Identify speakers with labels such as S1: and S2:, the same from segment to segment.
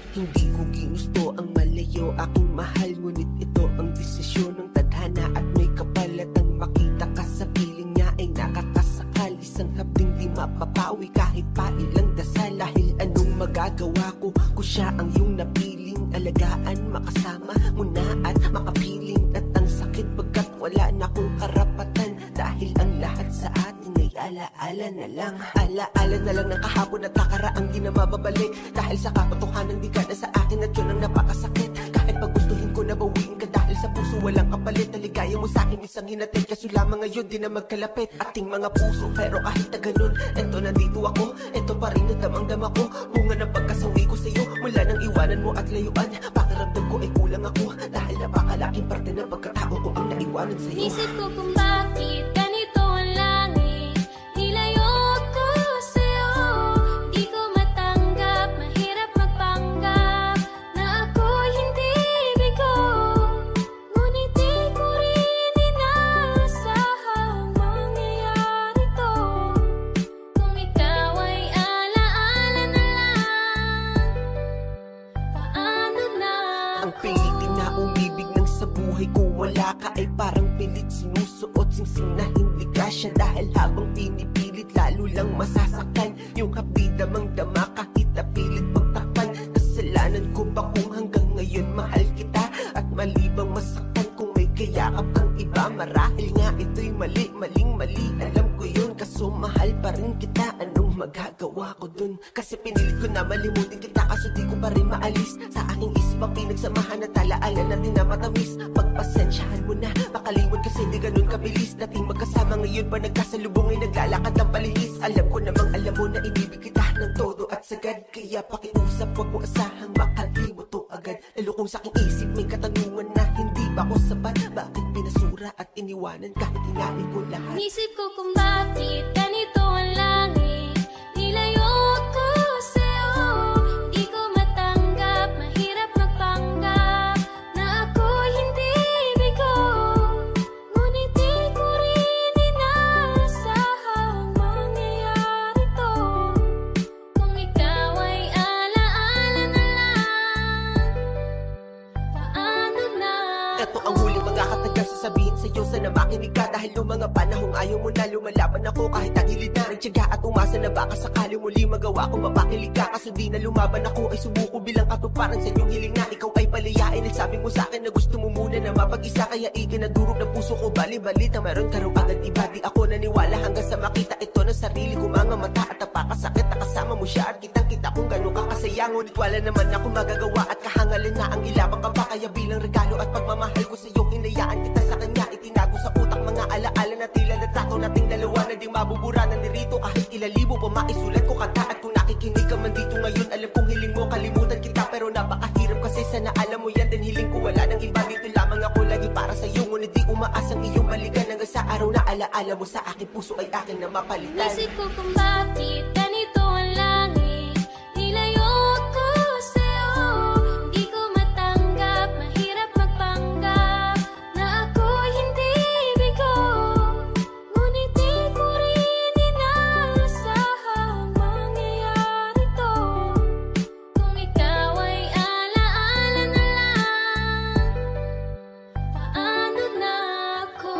S1: Hindi ko ginusto ang malayo aking mahal, ngunit ito ang desisyon ng tadhana at may kapalatang makita ka sa piling niya ay nakakasakal. Isang hapding di mapapawi kahit pa ilang dasal. Dahil anong magagawa ko kung siya ang iyong napiling alagaan, makasama mo na at makapiling. At ang sakit pagkat wala na akong karapatan, dahil ang lahat sa atin ay alaala na lang. Alaala na lang ng kahapon at nakaraang di na mababalik. Dahil sa katotohanan di ka na sa akin at yun ang napakasakit. Kahit pag gustuhin ko na bawiin ka, dahil sa puso walang kapalit. Naligaya mo sa akin isang hinatid, kaso lamang ngayon di na magkalapit ating mga puso. Pero kahit na ganun, eto nandito ako, eto pa rin ang damang-dama ko. Bunga ng pagkasawi ko sa'yo mula nang iwanan mo at layuan. Pakiramdam ko ay kulang ako, dahil napakalaking parte ng pagkatao ko ang naiwanan sa'yo.
S2: Isip ko kung bakit ganito ang langit, nilayo ko sa'yo. Di ko matanggap, mahirap magpanggap na ako'y hindi bigo. Ngunit di ko rin inaasahang mangyayari to. Kung ikaw ay alaala na lang, paano na
S1: ang pilitin na umibig ng sa buhay ko wala ka ay parang pilit sinusuot singsing na hindi ka siya. Dahil habang pinipilit lalo lang masasaktan yung hapdi damang-dama kahit napilit pagtakpan. Kasalanan ko ba kung hanggang ngayon mahal kita at malibang masaktan kung may kayakap kang iba? Marahil nga ito'y mali, maling-mali, alam ko yun, kaso mahal pa rin kita. Anong magagawa ko dun? Kasi pinilit ko na malimutin kita, kaso di ko pa rin maalis sa aking isip ang pinagsamahan at alaala natin na matamis. Pagpasensyahan mo na, makaliwan kasi di ganun kabilis. Dating magkasama ngayon pa nagkasalubong ay naglalakad ng palihis. Alam ko namang alam mo na ibibig kita ng todo at sagad, kaya pakiusap wag mo asahang makalimot to agad. Lalo kung sa aking isip may katanungan na hindi ba ako sapat? Bakit pinasura at iniwanan kahit inamin ko lahat?
S2: Isip ko kung bakit ganito ang langit, nilayo ko sa'yo. Di ko matanggap, mahirap magpanggap na ako'y hindi bigo. Ngunit di ko rin inaasahang mangyayari to. Kung ikaw ay alaala na lang, paano na
S1: Ito ang huling magkakatagal sasabihin sa'yo, sana makinig ka. Dahil noong mga panahong ayaw mo na, lumalaban ako kahit tagilid na. Nagtyaga at umasa na baka sakali muli magawa ko mapakilig ka. Kaso di na lumaban ako ay sumuko bilang katuparan sa inyong hiling na ikaw ay palayain. At sabi mo sa'kin na gusto mo muna na mapag-isa, kaya ikinadurog ng puso ko bali-balita. Meron ka raw agad iba, di ako naniwala hanggang sa makita ito ng sarili ko. Mga mata at napakasakit na kasama mo siya at kitang-kita kung gano'n ka kasaya. Ngunit wala naman ako magagawa at kahangalan na ang ilabang ka pa. Kaya bilang regalo at pagmamahal ko sa'yo, hinayaan kita sa kanya. Itinago sa utak mga alaala na tila litrato nating dalawa na di mabubura na nirito. Kahit ilalibo pa maisulat ko kanta. At kung nakikinig ka man dito ngayon, alam kong hiling mo kalimutan kita, pero napakahirap kasi sana alam mo yan. Din hiling ko wala nang iba, dito lamang ako lagi para sa'yo. Ngunit di umaasang iyong balikan hanggang sa araw na alaala mo sa akin, puso ay akin na mapalitan.
S2: Isip ko kung bakit ganito ang langit, nilayo ko sa'yo. Di ko matanggap, mahirap magpanggap na ako'y hindi bigo. Ngunit di ko rin inaasahang mangyayari to. Kung ikaw ay alaala na lang, paano na ako?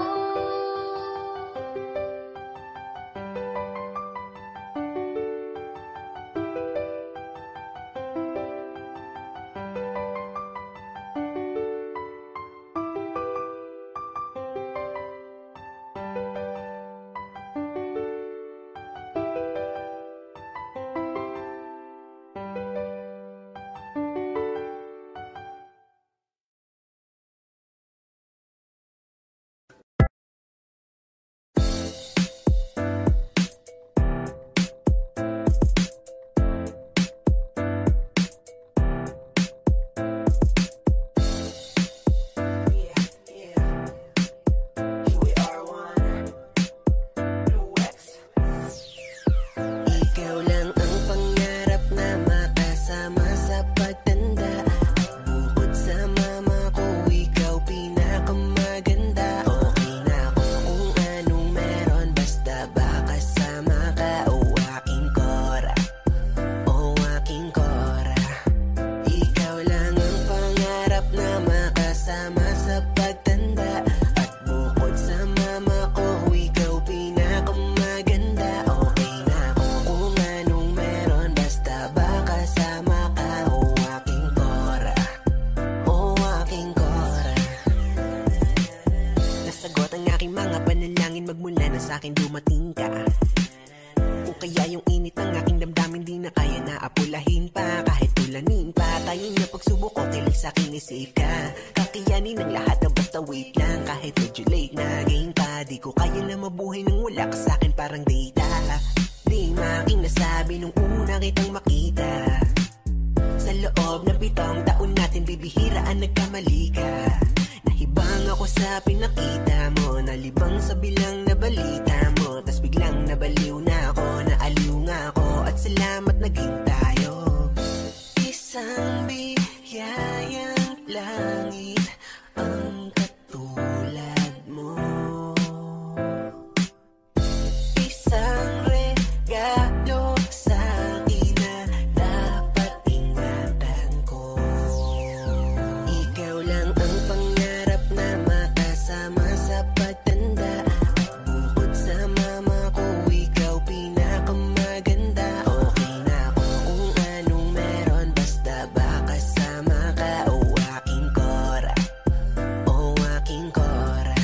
S1: magmula na sa'kin dumating ka. O kaya yung init ng aking damdamin di na kaya na apulahin pa. Kahit tulanin pa, tayo na pagsubok ko kilig sa'kin i-save ka. Kakayanin ang lahat na basta wait lang. Kahit medyo late na game pa, di ko kaya na mabuhay nang wala ka sa'kin parang data. Di making nasabi nung una kitang makita. Sa loob ng 7 taon natin bibihiraan nagkamali ka. Nahibang ako sa pinakita mo, nalibang sa bilang na balita mo. Tas biglang nabaliw na ako, naaliw nga ako, at salamat naging tayo. Isang biyayang langit ang katulad mo. Isang regalo sa akin na dapat ingatan ko. Ikaw lang ang pangarap na makasama sa pagtanda. Bukod sa mama ko, ikaw pinakamaganda. Okay na ako kung anong meron, basta ba kasama ka. Oh aking Cora, oh aking Cora.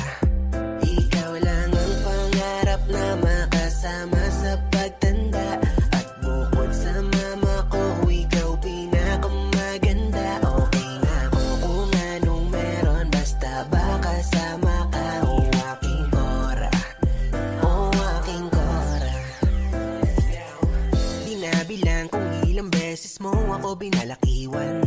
S1: Ikaw lang ang pangarap na makasama sa pagtanda. At bukod sa mama ko, ikaw pinakamaganda. Okay na ako kung anong meron, basta ba kasama ka. Oh aking Cora, oh aking Cora. Di na bilang kung ilang beses mo ako binalakiwan.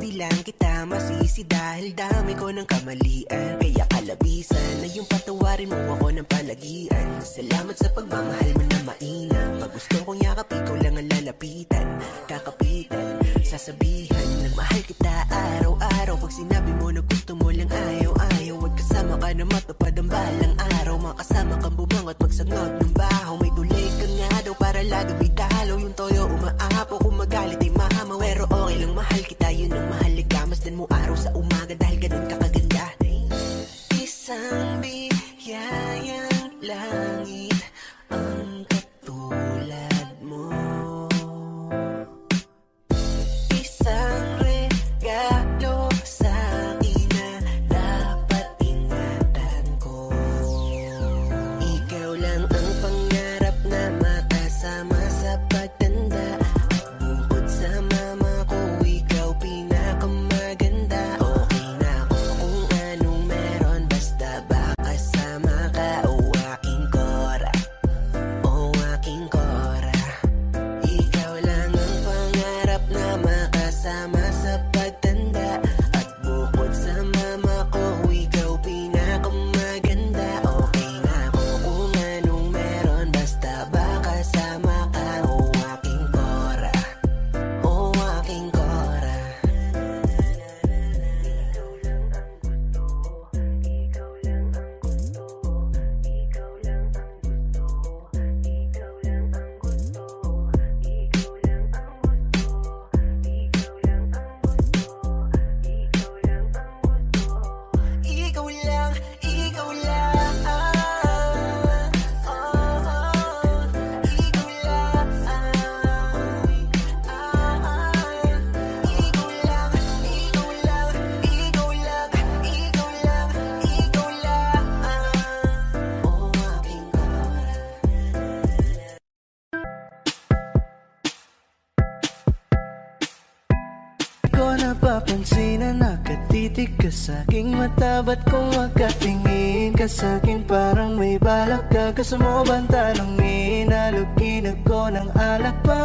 S1: Di lang kita masisi dahil dami ko ng kamalian. Kaya kalabisan na yung patawarin mo ako ng palagian. Salamat sa pagmamahal mo na mainam. Pag gusto kong yakap, ikaw lang ang lalapitan. Kakapitan, sasabihan ng mahal kita araw-araw. Pag sinabi mo na gusto mo lang ayaw-ayaw, wag kasama ka na matupad ang balang araw. Makasama kang bumangot magsangot ng bahaw. May tulay ka nga daw para lagi may talo. Yung toyo umaapo, kung magalit ay mahama. Pero okay lang, mahal kita, yun ang mahalaga. Masdan mo araw sa umaga dahil ganun ka kaganda. Isang biyayang langit ang katulad mo. Isang regalo sa akin na dapat ingatan ko. Ikaw lang ang pangarap na makasama sa pagtanda. Bukod sa mama ko, ikaw pinakamaganda. Okay na ako kung anong meron, basta ba kasama ka. Oh aking Cora, oh aking Cora. Ikaw lang ang pangarap na makasama sa pagtanda. At bukod sa mama ko, ikaw pinakamaganda. Okay na ako kung anong meron, basta ba kasama ka. Oh aking Cora, oh aking Cora. Ikaw lang, ikaw lang. Ikaw lang. Ikaw lang, ikaw lang, ikaw lang, ikaw lang, ikaw lang. Oh aking Cora.
S3: Di ko napapansin na nakatitig ka sa'king mata. Ba't kung makatingin ka sa'kin parang may balak ka? Gusto mo bang tanongin? Halugin ako ng alak pa.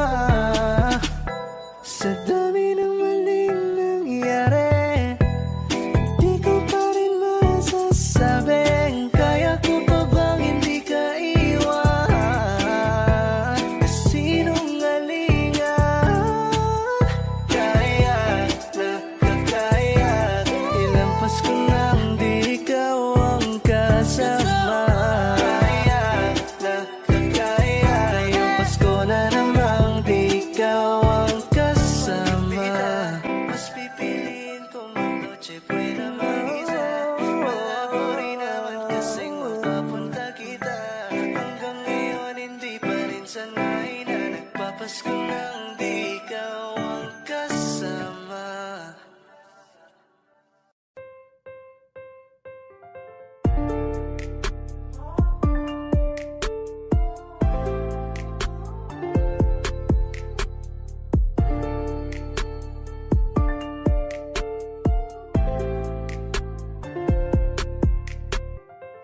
S3: Sa dami ng maling nangyari, di ko pa rin masasabing kaya ko pa bang hindi ka iwan. Kasinungalingan, kaya na kakaya. Ilampas ko nang di ikaw ang kasama. Kaya na kakaya. Ngayong Pasko na namang di ikaw ang kasama. Mas pipiliin ko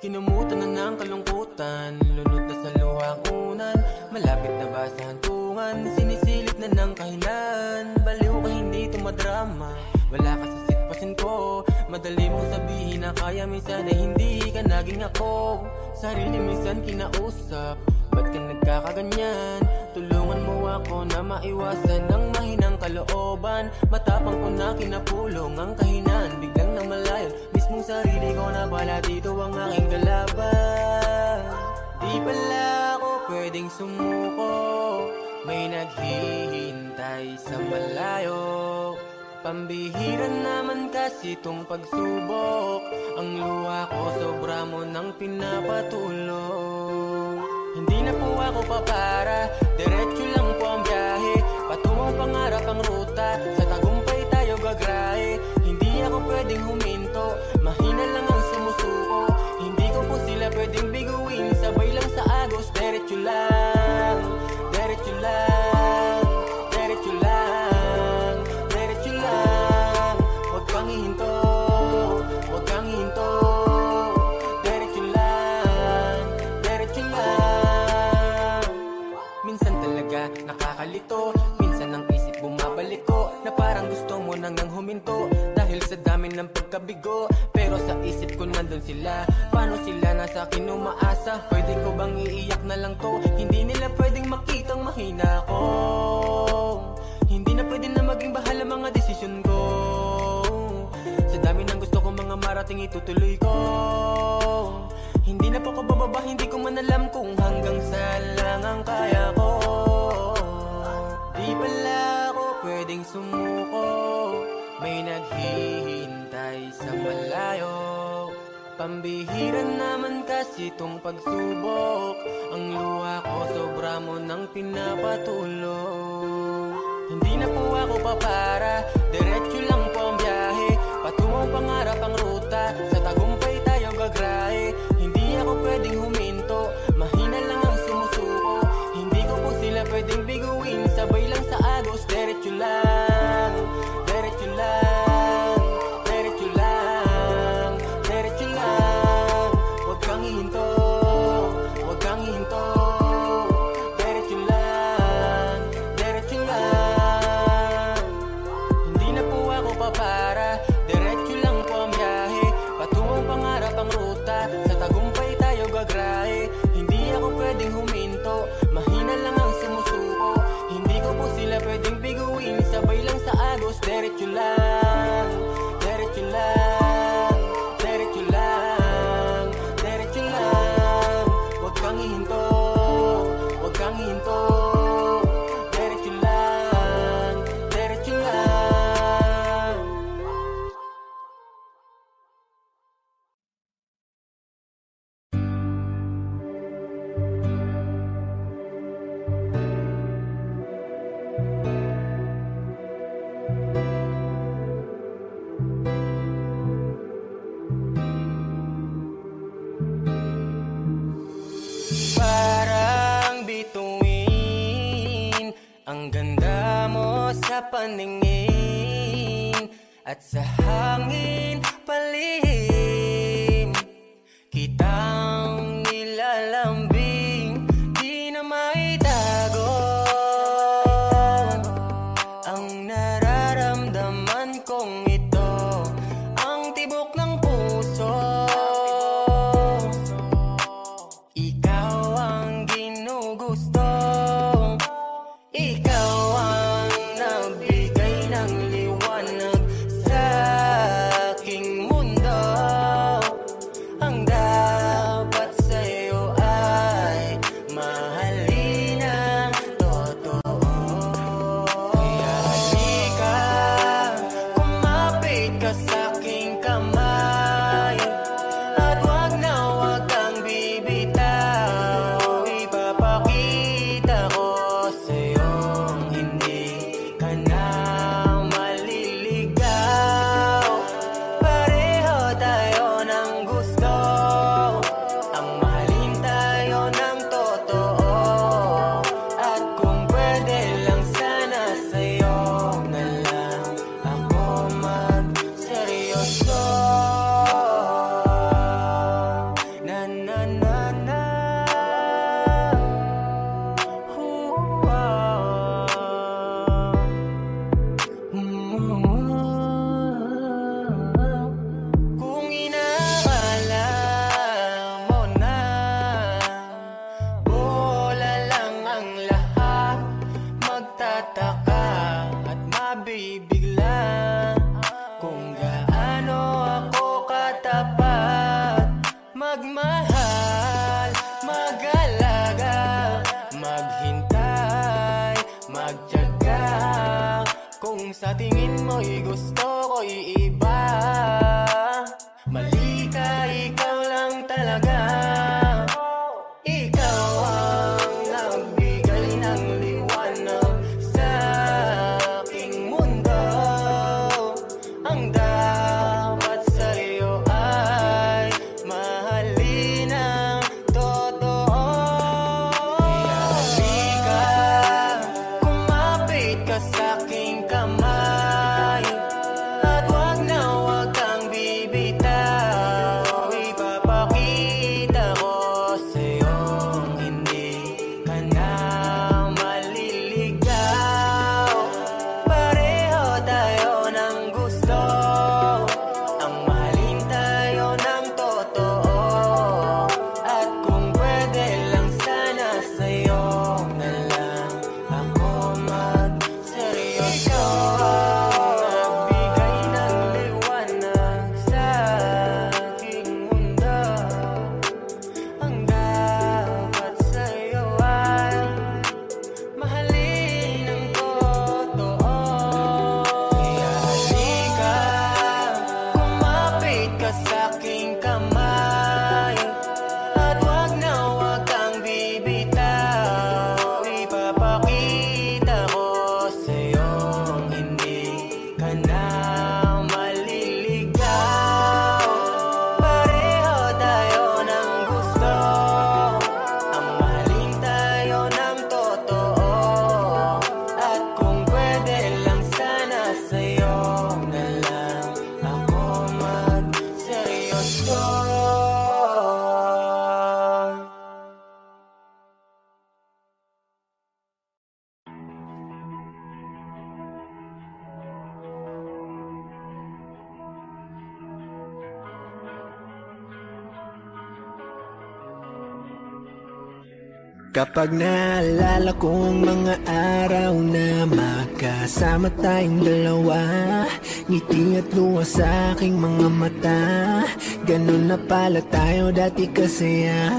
S4: Kinumutan na ng kalungkutan, lunod na sa luhang unan, malapit na ba sa hantungan, sinisilip na ng kahinan. Baliw ka hindi tumadrama, wala ka sa sitwasyon ko. Madali mong sabihin na kaya, minsan ay hindi ka naging ako. Sarili minsan kinausap, ba't ka nagkakaganyan? Tulungan mo ako na maiwasan ang mahinang kalooban. Matapang ko na kinapulong ang kahinaan, biglang nang malayo mismong sarili ko na pala dito ang aking kalaban. Di pala ako pwedeng sumuko, may naghihintay sa malayo. Pambihira naman kasi tong pagsubok, ang luha ko sobra mo nang pinapatulong. Hindi na po ako papara, diretso lang po ang biyahe, patungong pangarap ang ruta, sa tagumpay tayo gagrahe. Hindi ako pwedeng huminto, mahina lang ang sumusuko. Hindi ko po sila pwedeng biguin, sabay lang sa agos, diretso lang, diretso lang, diretso lang, diretso lang. Huwag kang hihinto, huwag kang hihinto, diretso lang, diretso lang. Minsan talaga nakakalito, minsan ang isip bumabalik ko, na parang gusto mo nang huminto dahil sa dami ng pagkabigo. Pero sa isip ko nandun sila, paano sila nasa akin umaasa? Pwede ko bang iiyak na lang to? Hindi nila pwedeng makitang mahina ko, hindi na pwede na maging bahala mga desisyon ko. Sa dami ng gusto ko mga marating itutuloy ko, hindi na po ko bababa, hindi ko man alam kung hanggang saan lang ang kaya ko. Di pala ako pwedeng sumuko, may naghihintay sa malayo. Pambihira naman kasi tong pagsubok, ang luha ko sobra mo nang pinapatulong. Hindi na po ako papara, diretso lang po ang biyahe, patungong pangarap ang ruta, sa tagumpay tayo gagrahe. Hindi ako pwedeng huminto, mahina lang ang sumusuko. Hindi ko po sila pwedeng biguin, sabay lang sa agos, diretso lang, diretso lang, diretso lang, diretso lang. Huwag kang hihinto, huwag kang hihinto, diretso lang, diretso lang. Hindi na po ako papara, diretso lang po ang biyahe, patungong pangarap ang ruta, sa tagumpay tayo gagrahe. Hindi ako pwedeng huminto, mahina lang ang sumusuko. Hindi ko po sila pwedeng biguin, sabay lang sa agos, diretso lang, diretso lang, diretso lang, diretso lang. Huwag kang hihinto, huwag kang hihinto, diretso lang, diretso lang. Parang bituin, ang ganda mo sa paningin, at sa hangin palihim, kitang nilalambing, di na maitago ang nararamdaman kong ito, ang tibok ng puso. Ikaw ang ginugusto, ikaw ang nagbigay ng liwanag sa aking mundo. mo'y gusto ko'y iba. Mali ka, ikaw lang talaga. Ikaw ang nagbigay ng liwanag sa aking mundo. Ang dapat sa'yo ay mahalin ng totoo. Kaya halika, kumapit ka sa'king kamay, at wag na wag kang bibitaw. Ipapakita ko sa'yong hindi ka na maliligaw. Pareho tayo ng gusto, ang mahalin tayo ng totoo. At kung pwede lang sana sa'yo na lang ako magseryoso. Nagbigay ng liwanag sa aking mundo. Ang dapat sa'yo ay mahalin ng totoo. Kaya halika, kumapit ka sa'king kamay, at wag na wag kang bibitaw. Ipapakita ko sa'yong hindi ka na maliligaw. Pareho tayo ng gusto, ang mahalin tayo ng totoo. At kung pwede lang sana sa'yo na lang ako magseryoso.
S3: Kapag naalala kong mga araw na magkasama tayong dalawa, ngiti at luha sa aking mga mata. Ganun na pala tayo dati kasaya.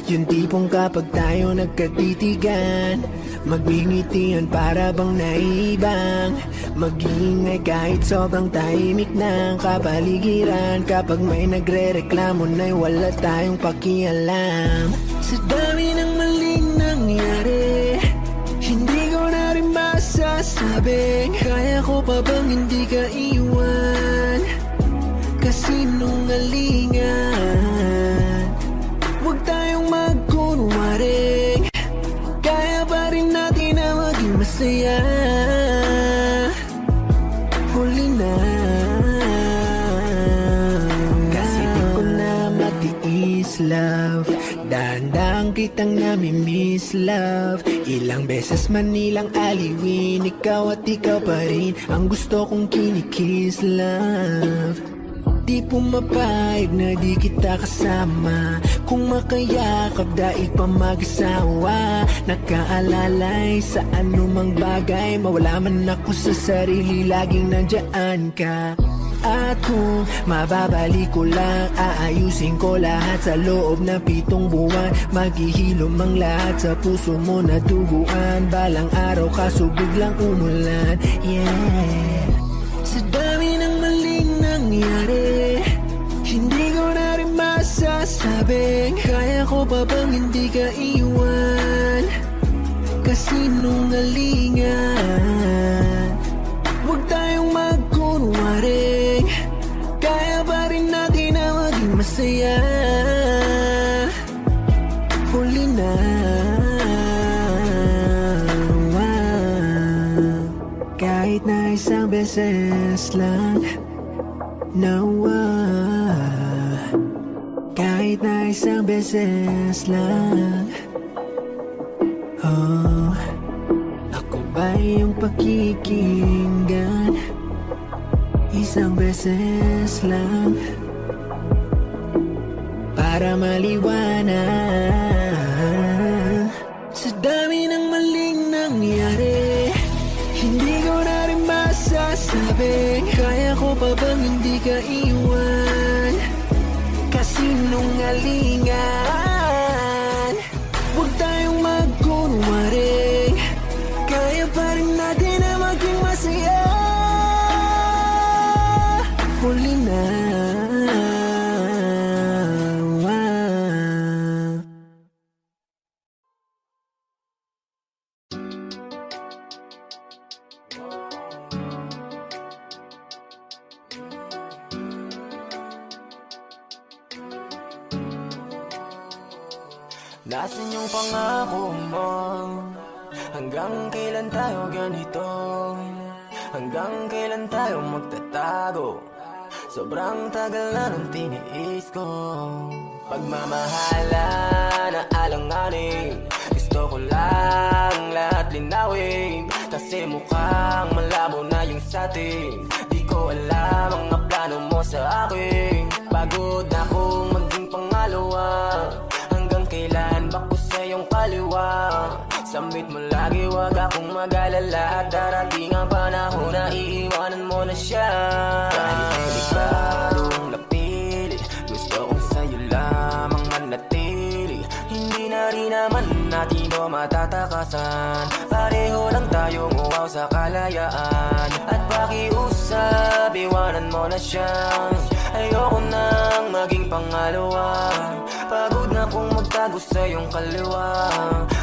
S3: Yung tipong kapag tayo nagkatitigan, magngingitian para bang naibang. Mag-iingay kahit sobrang tahimik ng kapaligiran. Kapag may nagre-reklamo na'y wala tayong pakialam. Sa dami ng maling nangyari, hindi ko na rin masasabing kaya ko pa bang hindi ka iwan. Kasinungalingan, huwag tayong magkunwaring, kaya pa rin natin na maging masaya. Huli na, kasi di ko na matiis, love. Dahan-dahan kitang namimiss, love. Ilang beses man nilang aliwin, ikaw at ikaw pa rin ang gusto kong kinikiss, love. Di pumapayag na di kita kasama, kung makayakap daig pa mag-asawa. Nakaalalay sa anumang bagay, mawala man ako sa sarili, laging nandyan ka. At kung mababalik ko lang, aayusin ko lahat sa loob ng 7 buwan. Maghihilom ang lahat sa puso mo na duguan. Balang araw kaso biglang umulan, yeah. Sa dami ng maling nangyari, hindi ko na rin masasabing kaya ko pa bang hindi ka iwan. Kasinungalingan, huwag tayong magkunwaring, kaya pa rin natin na maging masaya. Huli na, kahit na isang beses lang, kahit na isang beses lang. Oh, ako ba yung pakikinggan? Isang beses lang para maliwanag. Sa dami ng maling nangyari, hindi ko na rin masasabing kaya ko pa bang hindi ka iwan. Kasinungalingan, huwag tayong magkunwaring, kaya pa rin natin na maging masaya.
S4: Nasaan yung pangako mo? Hanggang kailan tayo ganito? Hanggang kailan tayo magtatago? Sobrang tagal na nung tiniis ko. Pagmamahala na alanganin, gusto ko lang lahat linawin. Kasi mukhang malabo na yung satin. Di ko alam ang mga plano mo sa akin. Pagod na akong maging pangalawa. Hanggang kailan ba ko sa iyong kaliwa? Sambit mo lagi, wag akong mag-alala. Darating ang panahon na iiwanan mo na siya. Kahit delikadong napili, gusto kong sa'yo lamang manatili. Hindi na rin naman natin o matatakasan. Pareho lang tayong uwaw sa kalayaan. At pakiusap, iwanan mo na siya. Ayoko nang maging pangalawa. Pagod na kong magtago sa iyong kaliwa.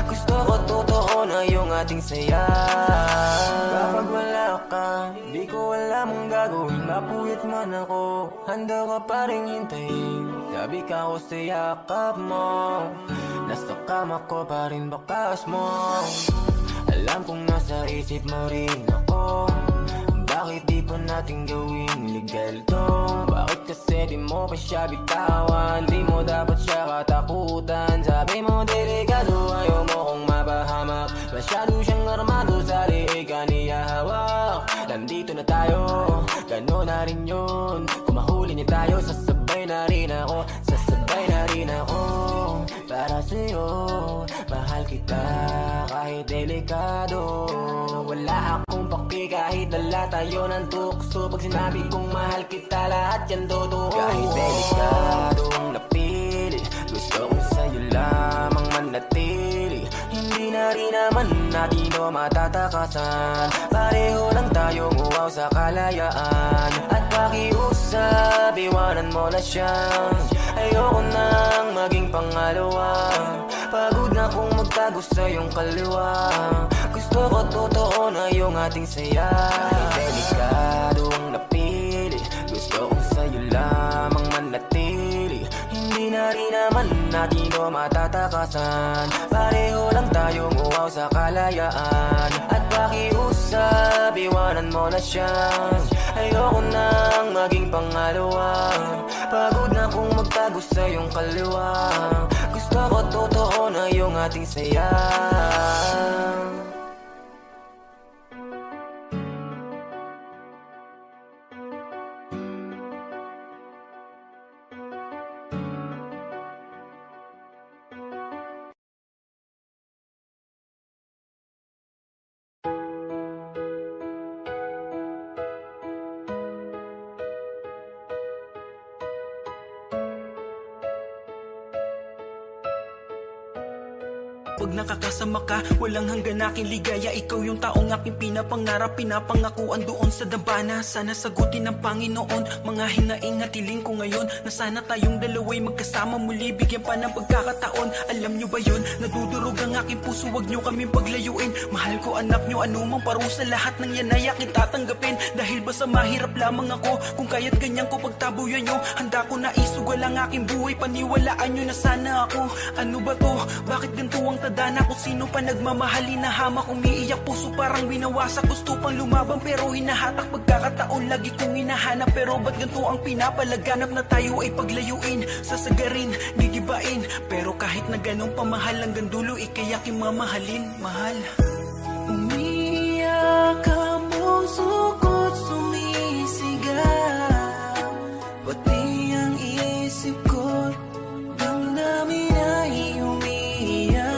S4: Gusto ko totoo na yung ating saya. Kapag wala ka, di ko alam ang gagawin. Napuyat man ako, handa ka pa rin hintayin. Sabi ka ko sa yakap mo, nasa kama ko pa rin bakas mo. Alam kong nasa isip mo rin ako. Bakit di pa natin gawin legal to? Bakit kasi di mo pa siya bitawan? Di mo dapat siya katakutan. Sabi mo delikado, ayaw mo kong mapahamak. Masyado siyang armado, sa liig ka niya hawak. Nandito na tayo, gano'n na rin yun. Kung mahuli niya tayo, sasabay na rin ako. Sasabay na rin ako. Para sa'yo, mahal kita kahit delikado. Wala akong paki kahit dala tayo ng tukso. Pag sinabi kong mahal kita, lahat yan totoo. Kahit delikadong napili, gusto kong sa'yo lamang manatili. Hindi na rin naman natin o matatakasan. Pareho lang tayong uwaw sa kalayaan. At pakiusap, iwanan mo na siya. Ayoko nang maging pangalawa. Pagod na kong magtago sa iyong kaliwa. Gusto ko totoo na yung ating saya. Kahit delikadong napili, gusto kong sa'yo lamang manatili. Hindi na rin naman natin o matatakasan. Pareho lang tayong uwaw sa kalayaan. At pakiusap, iwanan mo na siya. Ayoko nang maging pangalawa. Pagod na kong magtago sa iyong kaliwa. Gusto ko totoo na yung ating saya.
S5: Pag nakakasama ka, walang hanggan aking ligaya. Ikaw yung taong aking pinapangarap, pinapangakuan doon sa dambana. Sana sagutin ng Panginoon mga hinaing at hiling ko ngayon, na sana tayong dalawa'y magkasama muli, bigyan pa ng pagkakataon. Alam nyo ba yun? Nadudurog ang aking puso, wag nyo kaming paglayuin. Mahal ko anak nyo, anumang parusa, lahat ng yan ay aking tatanggapin. Dahil ba sa mahirap lamang ako, kung kaya't ganyan ko pagtabuyan nyo. Handa ko na isugal ang aking buhay, paniwalaan nyo na sana ako. Ano ba to? Bakit ganito ang tadana? Kung sino pa nagmamahali na hamak, umiiyak puso parang binawasak. Gusto pang lumaban pero hinahatak, pagkakataon lagi kong hinahanap. Pero ba't ganito ang pinapalaganap, na tayo ay paglayuin, sasagarin, gigibain. Pero kahit na ganun pamahal, hanggang dulo ikay aking mamahalin, mahal. Umiyak ang puso ko't sumisigaw, pati ang isip ko't damdamin ay umiiyak.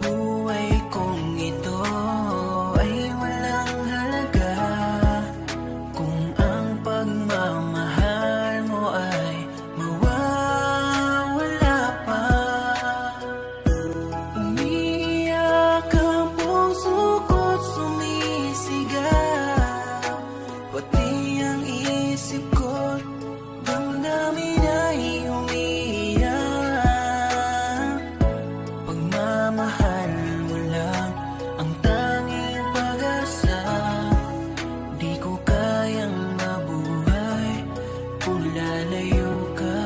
S5: Buhay kong ito ay walang halaga kung ang pagmamahal mo ay mawawala pa. Umiyak ang puso ko't sumisigaw, pati ang isip ko't damdamin ay umiiyak. Pagmamahal mo lang ang tanging pag-asa, di ko kayang mabuhay kung lalayo ka.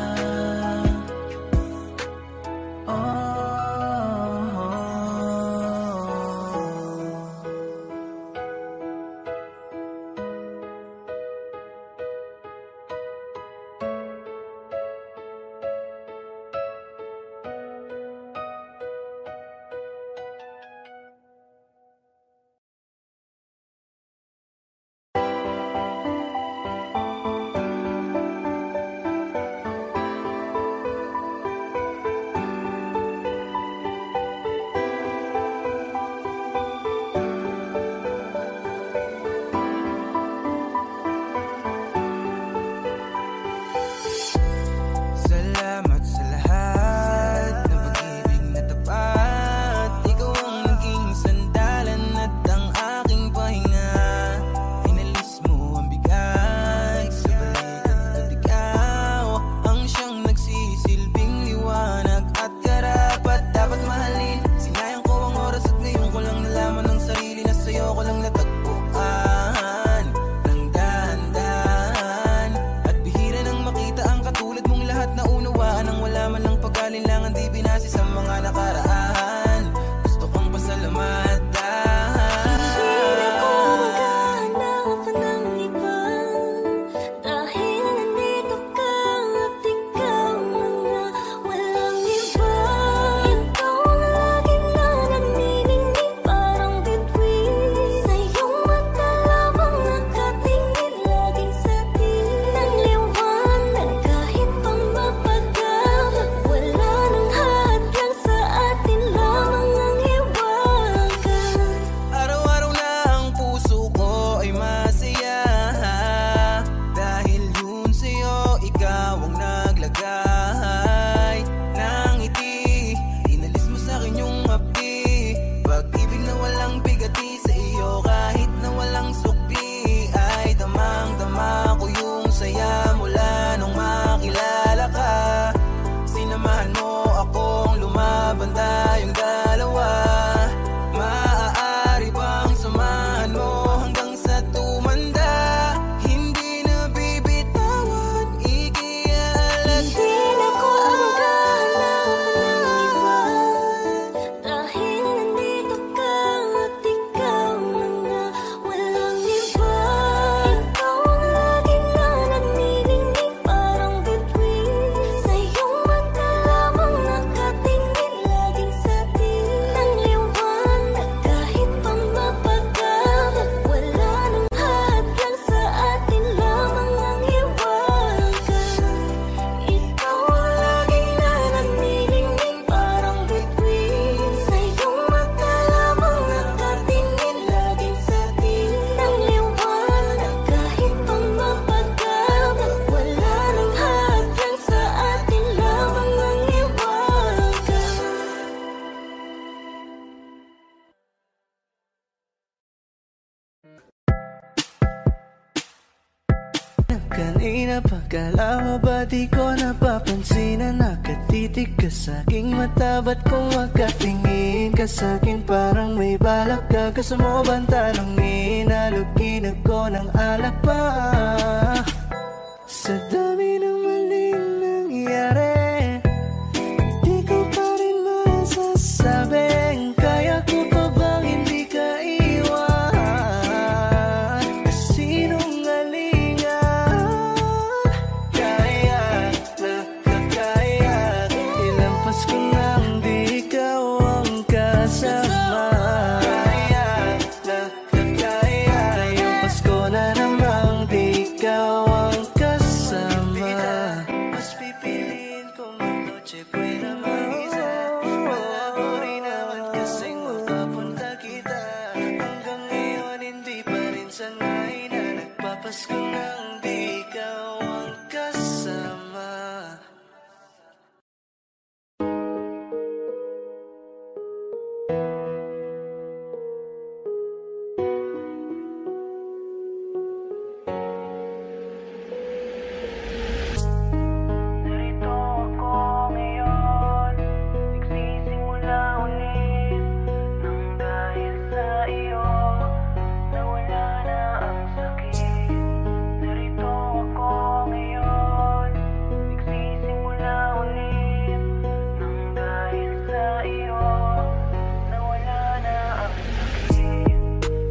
S4: mga nakaraan. Gusto kong pasalamat
S2: Hindi na ko maghahanap ng iba, dahil nandito ka at ikaw na walang iba. Ikaw ang laging na nagniningning parang bituin, sa iyong mata lamang nakatingin laging sa atin. Ng liwanag kahit pa mapagkat, wala nang hadlang sa atin lamang ang hiwagan.
S4: Araw-araw na ang puso ko ay masaya, dahil yun sa'yo ikaw ang naglagay ng ngiti. Inalis mo sa'kin yung hapdi, pag-ibig na walang bigati sa iyo. Kahit na walang sukli ay damang-dama ko yung saya mula nung makilala ka. Sinamahan mo akong lumaban tayong dalawa. Maaari bang samahan mo hanggang sa tumanda? Hindi na bibitawan, ikialag.
S2: Hindi na ko maghahanap ng iba, dahil nandito ka at ikaw na walang iba. Ikaw ang laging na nagniningning parang bituin, sa iyong mata lamang nakatingin laging sa atin. Ng liwanag kahit pa mapagkat, wala nang hadlang sa atin lamang ang hiwagan. Ikaw ang laging na nagniningning parang bituin, sa iyong mata lamang nakatingin laging sa atin. Ng liwanag kahit pa mapagkat, wala nang hadlang sa atin lamang ang hiwagan.
S3: Kanina pa kala mo ba di ko napapansin na nakatitig ka sa'king mata? Ba't kung makatingin ka sa'kin parang may balak ka? Gusto mo bang tanongin? Halugin ako ng alak pa. Sa dami ng maling nangyari, di ko pa rin masasabing kaya ko pa bang hindi ka iwan? Sinungalingan, kaya nakakaya, ilampas ko nang di ikaw ang kasama. Kaya nakakaya, yung Pasko na namang di ikaw ang kasama. Mas pipiliin kong mag-noche buena mag-isa. Wala ko rin naman kasing mapapunta kita. Hanggang ngayon hindi pa rin sanay na nagpapasko nang di ikaw ang kasama.
S6: Narito ako ngayon, nagsisimula ulit nang dahil sa iyo nawala na ang sakit. Narito ako ngayon, nagsisimula ulit nang dahil sa iyo nawala na ang sakit.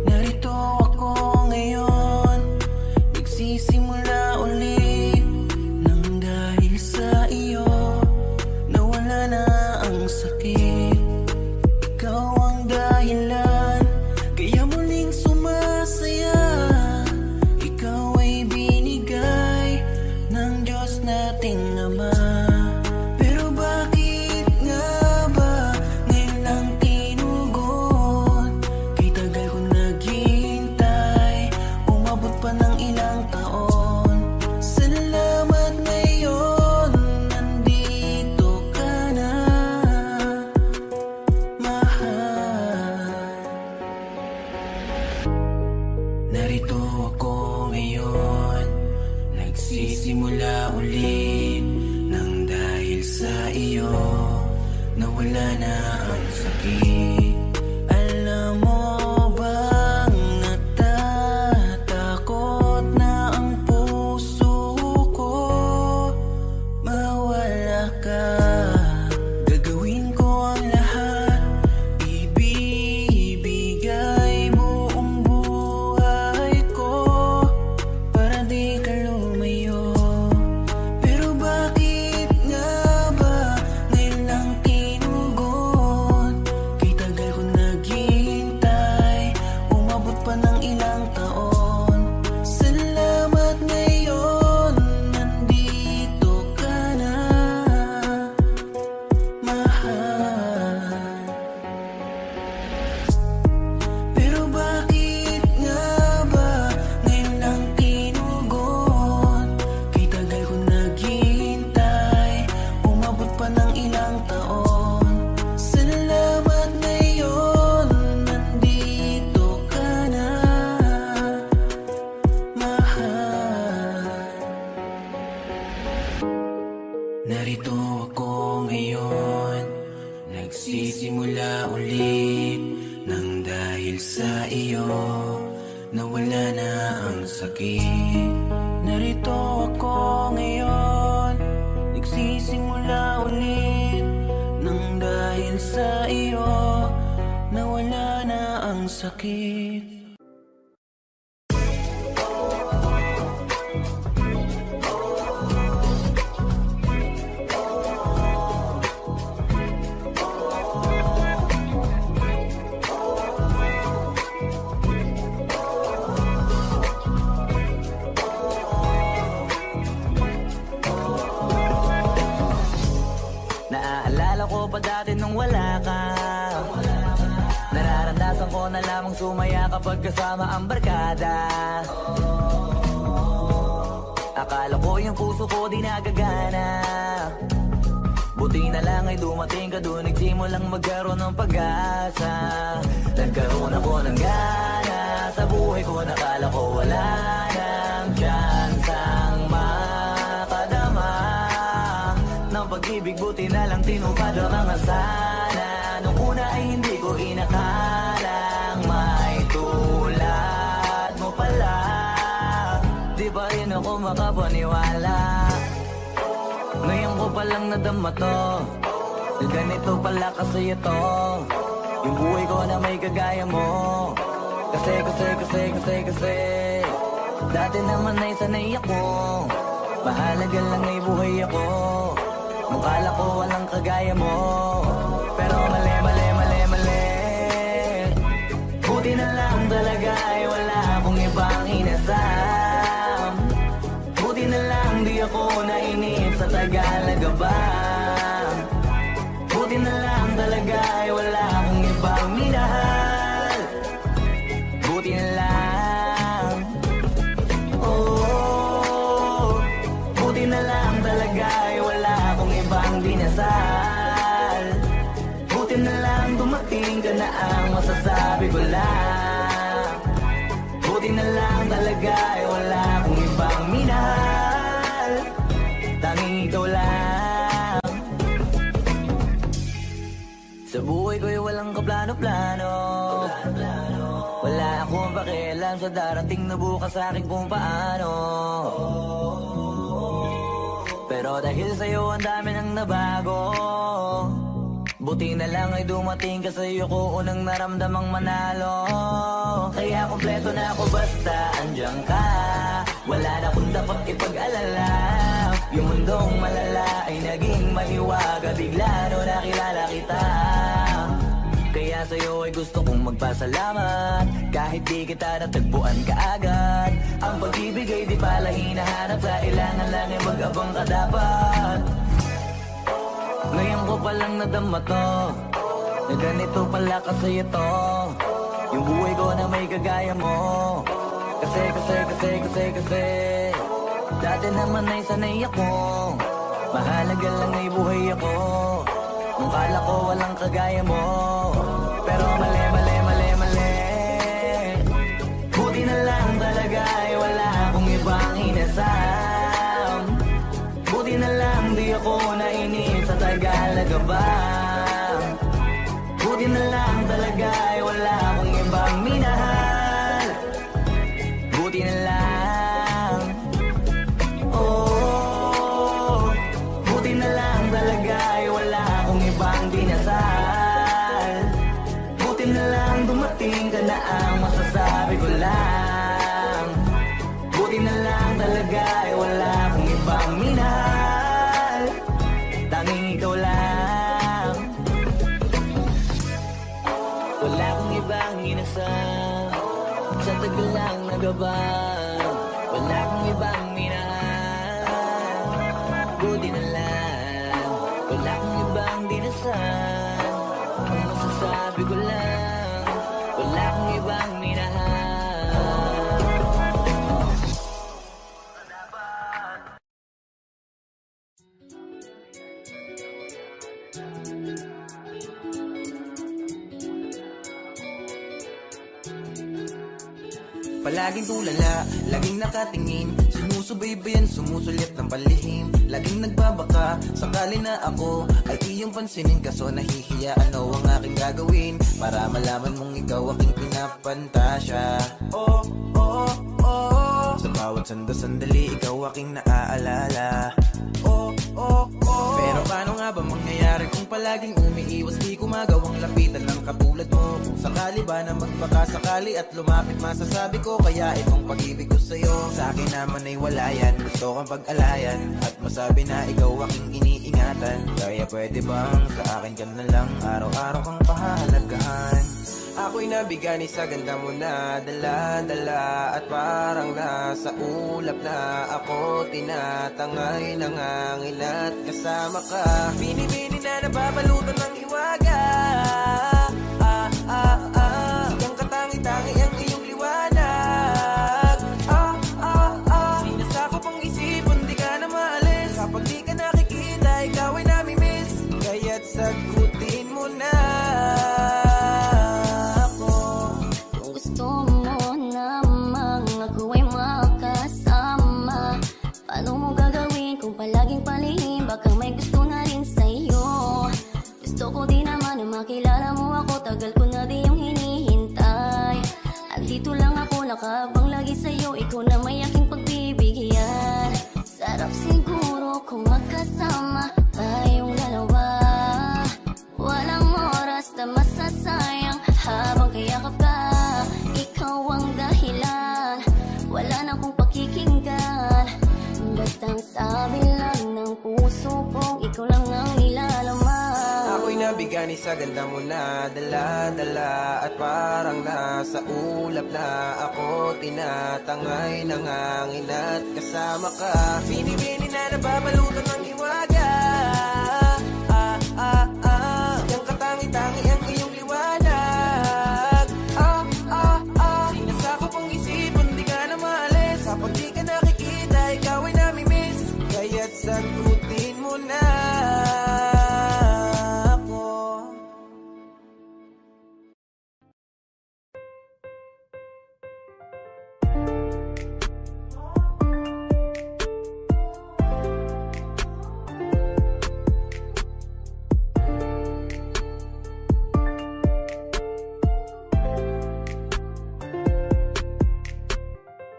S5: Narito ako ngayon, nagsisimula ulit nang dahil sa iyo nawala na ang sakit. Ikaw ang dahilan kaya muling sumasaya. Ikaw ay binigay ng Diyos nating Ama. Pero bakit nga ba ngayon lang tinugon? Kay tagal kong naghihintay, umabot pa ng ilang taon. Salamat ngayon, nandito ka na, mahal. Narito ako ngayon, nagsisimula ulit nang dahil sa iyo nawala na ang sakit. Alam mo bang natatakot na ang puso ko mawala ka? Gagawin ko Narito ako ngayon, nagsisimula ulit nang dahil sa iyo nawala na ang sakit. Narito ako ngayon, nagsisimula ulit nang dahil sa iyo nawala na ang sakit.
S7: Naaalala ko pa dati nung wala ka. Nararamdasan ko na lamang sumaya kapag kasama ang barkada. Akala ko yung puso ko di nagagana. Buti na lang ay dumating ka doon, nagsimulang magkaroon ng pag-asa. Nagkaroon ako ng gana sa buhay ko, nakala ko wala nang tsansang makadama ng pag-ibig. Buti na lang tinupad ang mga sana. Nung una ay hindi ko inakalang may tulad mo pala. Di pa rin ako makapaniwala. Ngayon ko palang nadama to, ganito pala kasi ito yung buhay ko na may kagaya mo. Kasi dati naman ay sanay ako, mahalaga lang ay buhay ako. Mukala ko walang kagaya mo, pero mali. Buti na lang talaga ay wala akong ibang inasam. Buti na lang di ako nainip sa Tagalaga ba. Buti na lang talaga ay wala akong ibang minahal. Buti na lang, oh, buti na lang talaga ay wala akong ibang dinasal. Buti na lang dumating ka na ang masasabi ko lang. Buti na lang talaga ay wala akong ibang minahal. Tanging ikaw lang. Sa buhay ko'y walang kaplano-plano. Wala akong pakialam sa darating na bukas sa akin kung paano. Pero dahil sa'yo ang dami nang nabago. Buti na lang ay dumating ka sa'yo ko unang naramdamang manalo. Kaya kompleto na ako basta andyan ka. Wala na kung dapat ipag-alala. Yung mundong malala ay naging mahiwaga bigla no nakilala kita. Kaya sa'yo ay gusto kong magpasalamat. Kahit di kita natagpuan kaagad. Ang pag-ibig ay di pala hinahanap. Kailangan lang ay mag-abang ka dapat. Ngayon ko palang nadama to, na ganito pala kasi ito yung buhay ko na may kagaya mo. Kasi dati naman ay sanay ako, mahalaga lang ay buhay ako. Nung kala ko walang kagaya mo, pero mali. Buti na lang talaga ay wala akong ibang inasam. Buti na lang di ako nainip sa Tagalaga ba. Buti na lang talaga ay wala akong ibang minahal. Buti na lang, oh, buti na lang talaga ay wala akong ibang dinasal. Buti na lang dumating ka na ang masasabi ko lang. Buti na lang talaga ay wala akong ibang minahal. Tanging ikaw lang. Wala akong ibang inasam sa tagal lang nagabang. Wala akong ibang minahal. Buti na lang. Wala akong ibang dinasal. Ang masasabi ko lang, wala akong ibang minahal.
S8: Palaging tulala, laging nakatingin, sinusubaybayan, sumusulit ng palihim. Laging nagbabaka, sakali na ako ay iyong pansinin. Kaso nahihiya, ano ang aking gagawin para malaman mong ikaw aking pinapantasya. Oh, oh, oh, sa bawat sandali, ikaw aking naaalala. Oh, oh, oh, pero paano nga ba mangyayari kung palaging umiiwas, di ko magawang lapitan ng katulad mo? Kung sakali ba na magpakasakali at lumapit, masasabi ko kaya itong pag-ibig ko sa'yo. Sa akin naman ay wala yan, gusto kang pag-alayan at masabi na ikaw aking iniingatan. Kaya pwede bang sa akin ka na lang, araw-araw kang pahalagahan? Ako'y nabigani sa ganda mo na dala-dala, at parang nasa ulap na ako tinatangay, nangangil at kasama ka. Bini-bini na nababalutan ng hiwaga. Sigang katangi-tangi ang iyong liwanag. Sinasakop ang isipan, di ka na maalis. Kapag di ka nakikita, ikaw ay namimiss. Kaya't sagutin mo na.
S2: Palaging palihim, baka may gusto na rin sa'yo. Gusto ko din naman na makilala mo ako, tagal ko na di yung hinihintay. Andito lang ako, nakabang lagi sa'yo, ikaw na may aking pagbibigyan. Sarap siguro kung magkasama tayong dalawa. Walang oras na masasayang habang kayakap ka. Ikaw ang dahilan, wala na akong pakikinggan. Bastang sabi lang ng puso kong ikaw lang ang nilalaman.
S8: Ako'y nabigani sa ganda mo na dala-dala, at parang nasa ulap na ako tinatangay, nangangil at kasama ka. Bini-bini na nababalutan ng hiwaga. Sigang katangi-tangi ang iyong liwanag. Sinasakop ang isipan, di ka na maalis. Kapag di ka nakikita, ikaw ay namimiss. Kaya't sagutin mo na ako.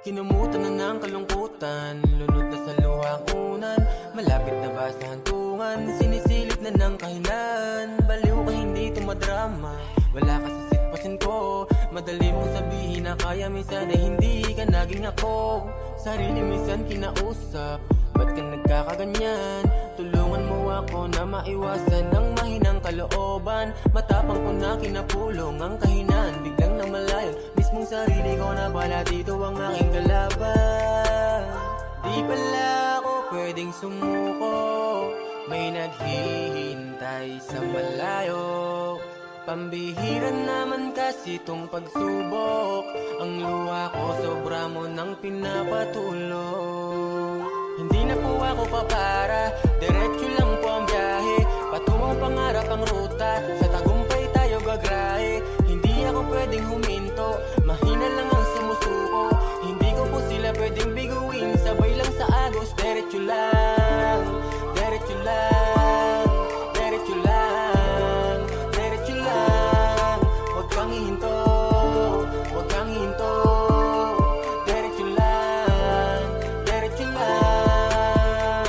S4: Kinumutan na ng kalungkutan, lunod na sa luhang unan, malapit na ba sa hantungan, sinisilip na ng kahinaan. Baliw ka hindi tumadrama, wala ka sa sitwasyon ko. Madali mong sabihin na kaya, minsan ay hindi ka naging ako. Sarili minsan kinausap, ba't ka nagkakaganyan? Tulungan mo ako na maiwasan ng mahinang kalooban. Matapang ko na kinapulong ang kahinaan, biglang nang malayo mismong sarili ko na pala dito ang aking kalaban. Di pala ako pwedeng sumuko, may naghihintay sa malayo. Pambihira naman kasi tong pagsubok, ang luha ko sobra mo nang pinapatulog. Hindi na po ako papara, diretso lang po ang biyahe, patungong pangarap ang ruta, sa tagumpay tayo gagrahe. Hindi ako pwedeng huminto, mahina lang ang sumusuko. Hindi ko po sila pwedeng biguin, sabay lang sa agos. Diretso lang, diretso lang, diretso lang, diretso lang. Huwag kang hihinto, huwag kang hihinto. Diretso lang, diretso lang.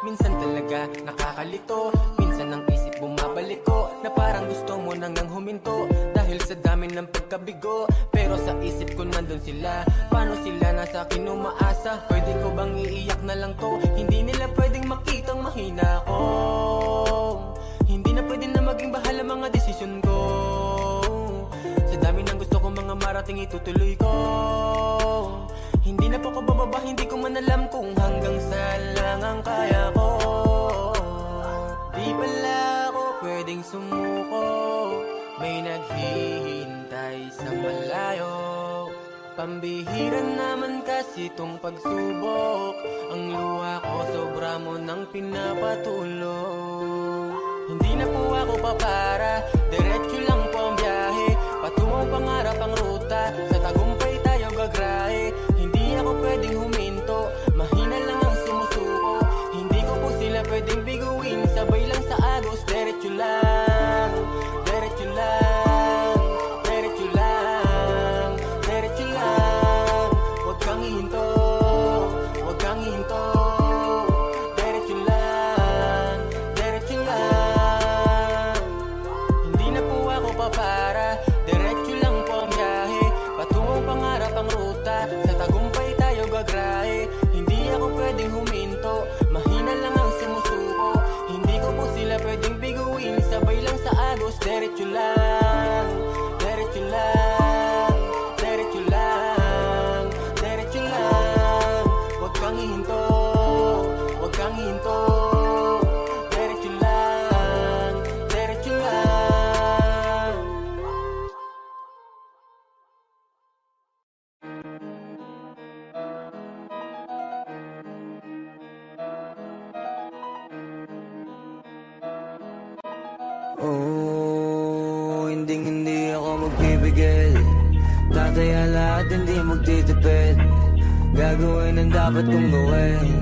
S4: Minsan talaga nakakalito, minsan ang isip bumabalik ko, na parang gusto mo nang huminto dahil sa dami ng pagkabigo. Pero sa isip ko nandun sila, paano sila nasa akin umaasa? Pwede ko bang iiyak na lang to? Hindi nila pwedeng makitang mahina ko. Hindi na pwede na maging bahala mga desisyon ko. Sa dami ng gusto ko mga marating itutuloy ko. Hindi na po ko bababa, hindi ko man alam kung hanggang saan lang ang kaya ko. Di pala ako pwedeng sumuko, may naghihintay sa malayo. Pambihira naman kasi tong pagsubok, ang luha ko sobra mo nang pinapatulog. Hindi na po ako papara, diretso lang po ang biyahe, patungong pangarap ang ruta, sa tagumpay tayo gagrahe. diretso lang, diretso lang, diretso lang, diretso lang. Huwag kang hihinto, huwag kang hihinto. Diretso lang, diretso lang.
S7: Oh, hindi ako magpipigil. Tataya lahat, hindi magtitipid. Gagawin ang dapat kong gawin.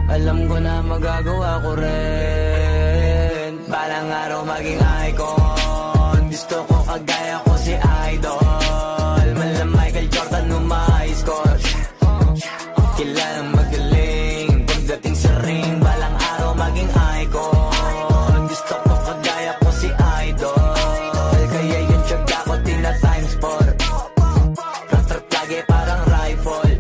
S7: Alam ko na magagawa ko rin. Balang araw maging icon. Gusto ko kagaya ko si Idol. Mala Michael Jordan score. Kilalang magaling. Pagdating sa ring, balang araw maging icon. Gusto ko kagaya ko si Idol. Kaya yung tiyaga ko tina-times 4. Rat-rat lagi parang rifle.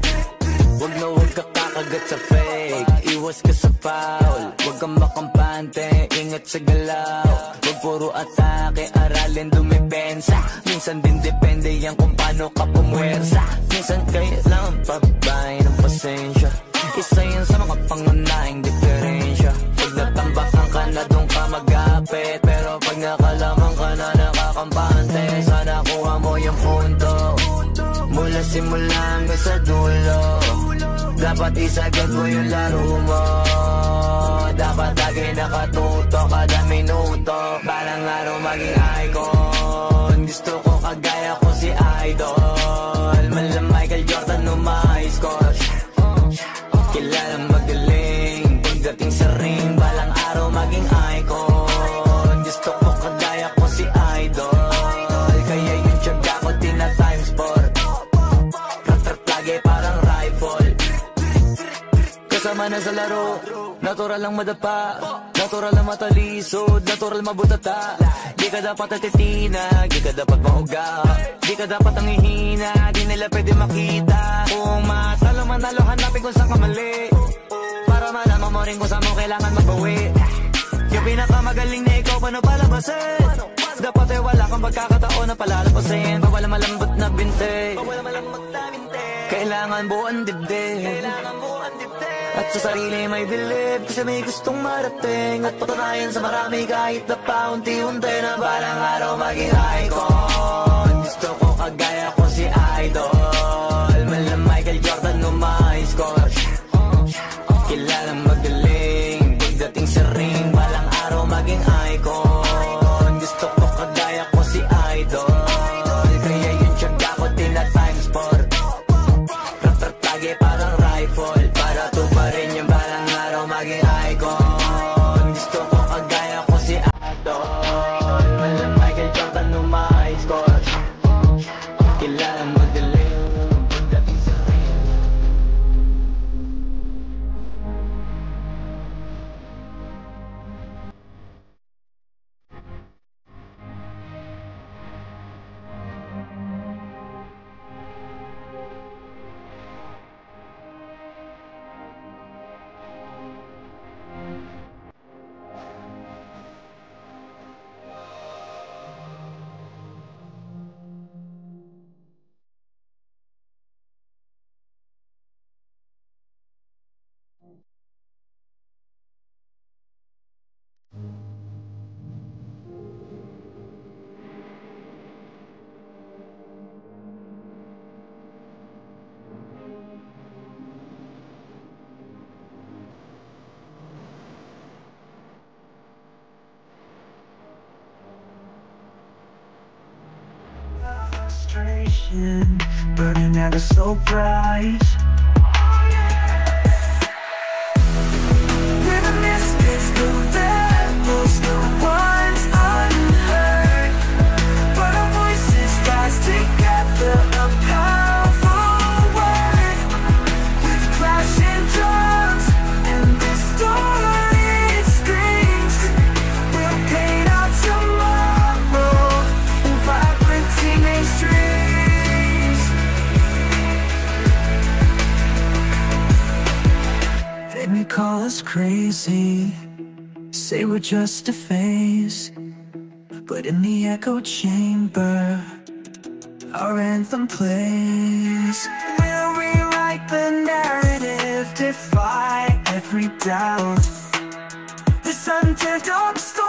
S7: Huwag na huwag ka kakagat sa fake. Iwas ka sa foul. Huwag kang makampante, ingat sa galaw. Huwag puro atake, aralin dumipensa. Minsan din depende yan kung paano ka pumwersa. Minsan kailangan pabahay ng pasensya. Isa yan sa mga pangunahing diferensya. Pag natambakan ka na doon ka mag-apit. Pero pag nakalaman ka na nakakampante, sana kuha mo yung punto. Mula simula hanggang sa dulo, dapat isagad mo yung laro mo. Dapat lagi nakatuto kada minuto. Balang araw maging icon. Gusto ko kagaya ko si Idol. Mala Michael Jordan score. Kilalang magaling. Pagdating sa ring, balang araw maging icon. Gusto ko kagaya ko si Idol. Kaya yung tiyaga ko tina-times 4. Rat-rat lagi parang rifle. Kasama na sa laro, natural lang madapa, natural lang matalisod, natural mabutata. Di ka dapat atitina, di ka dapat mahuga, di ka dapat ang ihina, di nila pwede makita. Kung matalo manalo, hanapin kung saan ka mali, para malaman mo rin kung saan mo kailangan magbawi. Yung pinakamagaling na ikaw, paano palabasin? Dapat ay wala kang pagkakataon na palalabasin. Bawal malambot na binte, kailangan buuan dibdib. At sa sarili may bilib, kasi may gustong marating. At patunayan sa marami kahit na paunti-unti, na balang araw maging icon. Gusto ko kagaya ko si Idol. Mala Michael Jordan score. Kilalang magaling. Pagdating sa ring, balang araw maging icon. Gusto ko kagaya ko si Idol. Kaya yung tiyaga ko tina-times 4. Rat-rat lagi parang rifle. Para tuparin yung balang araw maging icon. Gusto ko kagaya ko si Idol. Mala Michael Jordan score. Kilalang magaling. Pagdating sa ring.
S3: Frustration, burning ever so bright. We're the misfits, the rebels, the ones unheard. But our voices rise together, a powerful word. With clashing drums and distorted screams, we'll paint our tomorrow in vibrant teenage dreams. They may call us crazy, say we're just a phase, but in the echo chamber our anthem plays. We'll rewrite the narrative, defy every doubt. This underdog story